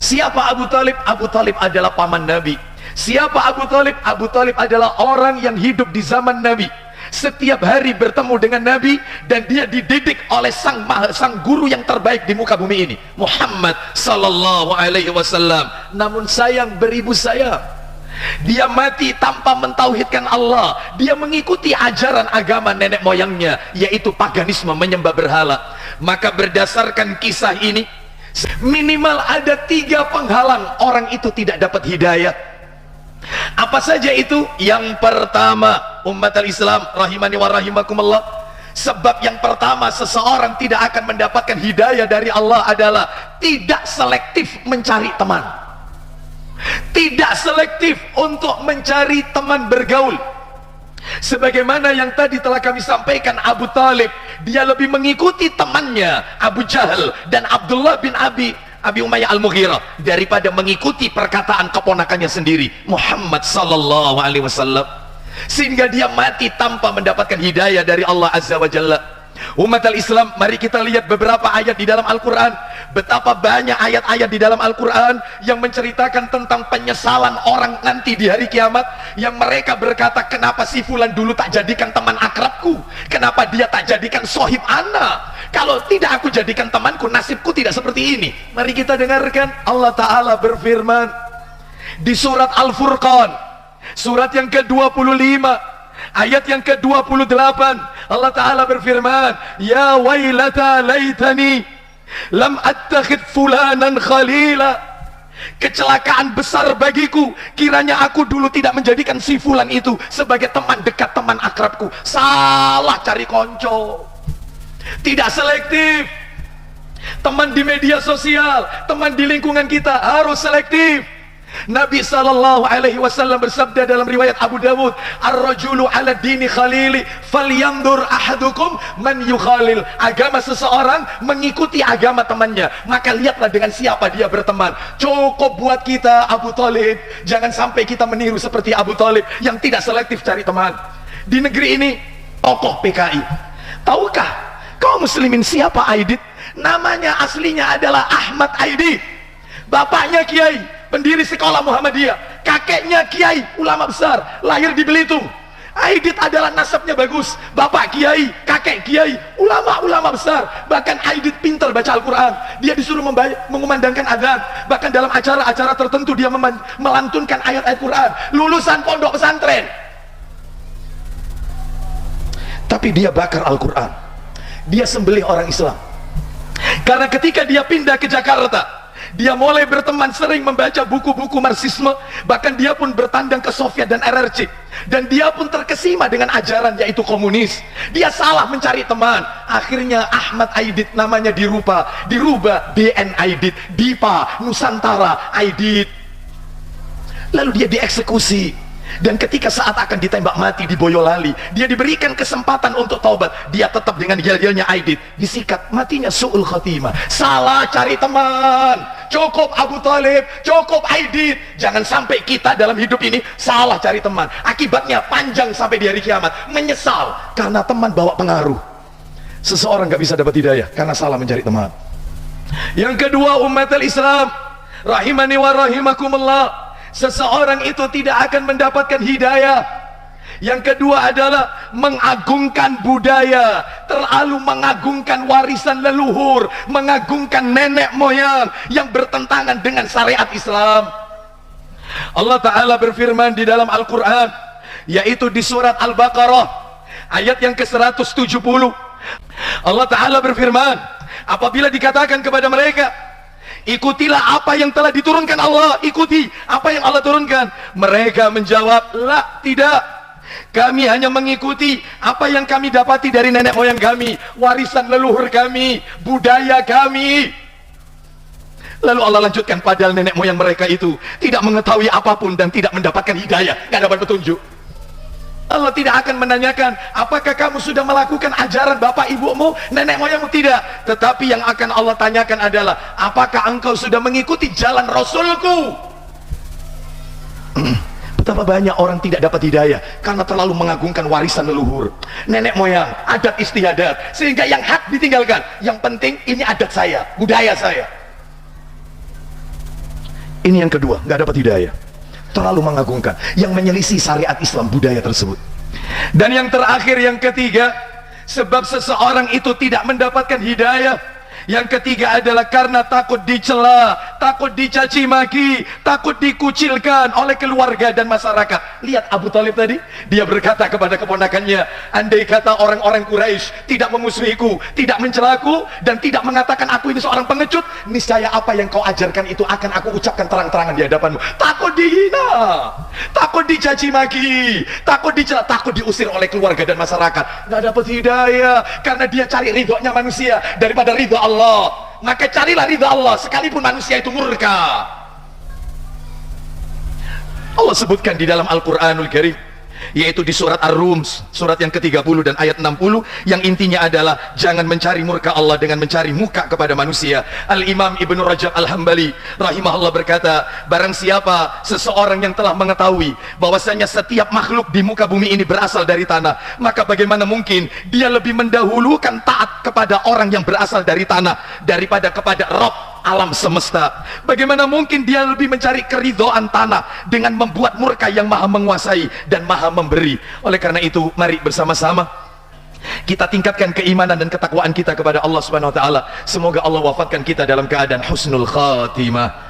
Siapa Abu Talib? Abu Talib adalah paman Nabi. Siapa Abu Talib? Abu Talib adalah orang yang hidup di zaman Nabi, setiap hari bertemu dengan Nabi, dan dia dididik oleh sang guru yang terbaik di muka bumi ini, Muhammad sallallahu alaihi wasallam. Namun sayang, beribu sayang, dia mati tanpa mentauhidkan Allah. Dia mengikuti ajaran agama nenek moyangnya, yaitu paganisme, menyembah berhala. Maka berdasarkan kisah ini, minimal ada 3 penghalang orang itu tidak dapat hidayah. Apa saja itu? Yang pertama, umat al-Islam rahimani wa rahimakumullah, sebab yang pertama seseorang tidak akan mendapatkan hidayah dari Allah adalah tidak selektif mencari teman, tidak selektif untuk mencari teman bergaul. Sebagaimana yang tadi telah kami sampaikan, Abu Talib, dia lebih mengikuti temannya Abu Jahal dan Abdullah bin Abi Umayyah Al-Mughirah daripada mengikuti perkataan keponakannya sendiri, Muhammad sallallahu alaihi wasallam. Sehingga dia mati tanpa mendapatkan hidayah dari Allah Azza wa Jalla. Umat al-Islam, mari kita lihat beberapa ayat di dalam Al-Quran. Betapa banyak ayat-ayat di dalam Al-Quran yang menceritakan tentang penyesalan orang nanti di hari kiamat, yang mereka berkata, kenapa si fulan dulu tak jadikan teman akrabku, kenapa dia tak jadikan sohib ana, kalau tidak aku jadikan temanku, nasibku tidak seperti ini. Mari kita dengarkan. Allah Ta'ala berfirman di surat Al-Furqan, surat yang ke-25, ayat yang ke-28. Allah Ta'ala berfirman, ya wailata laitani lam attakhid fulanan khalila. Kecelakaan besar bagiku, kiranya aku dulu tidak menjadikan si fulan itu sebagai teman dekat, teman akrabku. Salah cari konco, tidak selektif. Teman di media sosial, teman di lingkungan kita harus selektif. Nabi sallallahu alaihi wasallam bersabda dalam riwayat Abu Dawud, ar-rajulu ala dini khalili falyandur ahadukum man yukhalil. Agama seseorang mengikuti agama temannya, maka lihatlah dengan siapa dia berteman. Cukup buat kita Abu Talib, jangan sampai kita meniru seperti Abu Talib yang tidak selektif cari teman. Di negeri ini tokoh PKI, tahukah kaum muslimin siapa Aidit? Namanya aslinya adalah Ahmad Aidit. Bapaknya kiai, pendiri sekolah Muhammadiyah, kakeknya kiai, ulama besar, lahir di Belitung. Aidit adalah nasabnya bagus, bapak kiai, kakek kiai, ulama besar. Bahkan Aidit pintar baca Al-Quran, dia disuruh mengumandangkan adzan, bahkan dalam acara-acara tertentu dia melantunkan ayat-ayat Quran. Lulusan pondok pesantren, tapi dia bakar Al-Quran, dia sembelih orang Islam. Karena ketika dia pindah ke Jakarta, dia mulai berteman, sering membaca buku-buku Marxisme, bahkan dia pun bertandang ke Soviet dan RRC, dan dia pun terkesima dengan ajaran yaitu komunis. Dia salah mencari teman, akhirnya Ahmad Aidit namanya dirubah DN Aidit, Dipa Nusantara Aidit. Lalu dia dieksekusi, dan ketika saat akan ditembak mati di Boyolali, dia diberikan kesempatan untuk taubat. Dia tetap dengan yel-yelnya Aidit, disikat, matinya su'ul khatimah. Salah cari teman. Cukup Abu Talib, cukup Aidit. Jangan sampai kita dalam hidup ini salah cari teman. Akibatnya panjang sampai di hari kiamat, menyesal karena teman bawa pengaruh. Seseorang gak bisa dapat hidayah karena salah mencari teman. Yang kedua, umat al-Islam rahimani wa rahimakumullah, seseorang itu tidak akan mendapatkan hidayah. Yang kedua adalah mengagungkan budaya, terlalu mengagungkan warisan leluhur, mengagungkan nenek moyang yang bertentangan dengan syariat Islam. Allah Ta'ala berfirman di dalam Al-Quran, yaitu di surat Al-Baqarah ayat yang ke-170. Allah Ta'ala berfirman, apabila dikatakan kepada mereka, ikutilah apa yang telah diturunkan Allah, ikuti apa yang Allah turunkan, mereka menjawab, la, tidak, kami hanya mengikuti apa yang kami dapati dari nenek moyang kami, warisan leluhur kami, budaya kami. Lalu Allah lanjutkan, padahal nenek moyang mereka itu tidak mengetahui apapun dan tidak mendapatkan hidayah, tidak dapat petunjuk. Allah tidak akan menanyakan, apakah kamu sudah melakukan ajaran bapak ibumu, nenek moyangmu? Tidak. Tetapi yang akan Allah tanyakan adalah, apakah engkau sudah mengikuti jalan Rasulku? Betapa banyak orang tidak dapat hidayah karena terlalu mengagungkan warisan leluhur, nenek moyang, adat istiadat, sehingga yang hak ditinggalkan. Yang penting ini adat saya, budaya saya. Ini yang kedua, nggak dapat hidayah. Terlalu mengagungkan, yang menyelisih syariat Islam, budaya tersebut. Dan yang terakhir, yang ketiga, sebab seseorang itu tidak mendapatkan hidayah, yang ketiga adalah karena takut dicela, takut dicaci maki, takut dikucilkan oleh keluarga dan masyarakat. Lihat Abu Thalib tadi, dia berkata kepada keponakannya, andai kata orang-orang Quraisy tidak memusuhiku, tidak mencelaku, dan tidak mengatakan aku ini seorang pengecut, niscaya apa yang kau ajarkan itu akan aku ucapkan terang-terangan di hadapanmu. Takut dihina, takut dicaci maki, takut dicela, takut diusir oleh keluarga dan masyarakat. Nggak dapat hidayah karena dia cari ridhonya manusia daripada ridho Allah. Maka carilah ridha Allah sekalipun manusia itu murka. Allah sebutkan di dalam Al-Quranul Karim, yaitu di surat Ar-Rum, surat yang ke-30 dan ayat 60, yang intinya adalah jangan mencari murka Allah dengan mencari muka kepada manusia. Al-Imam Ibnu Rajab Al-Hambali rahimahullah berkata, barang siapa seseorang yang telah mengetahui bahwasanya setiap makhluk di muka bumi ini berasal dari tanah, maka bagaimana mungkin dia lebih mendahulukan taat kepada orang yang berasal dari tanah daripada kepada Rabb alam semesta? Bagaimana mungkin dia lebih mencari keridhaan tanah dengan membuat murka yang maha menguasai dan maha memberi? Oleh karena itu, mari bersama-sama kita tingkatkan keimanan dan ketakwaan kita kepada Allah Subhanahu wa taala. Semoga Allah wafatkan kita dalam keadaan husnul khatimah.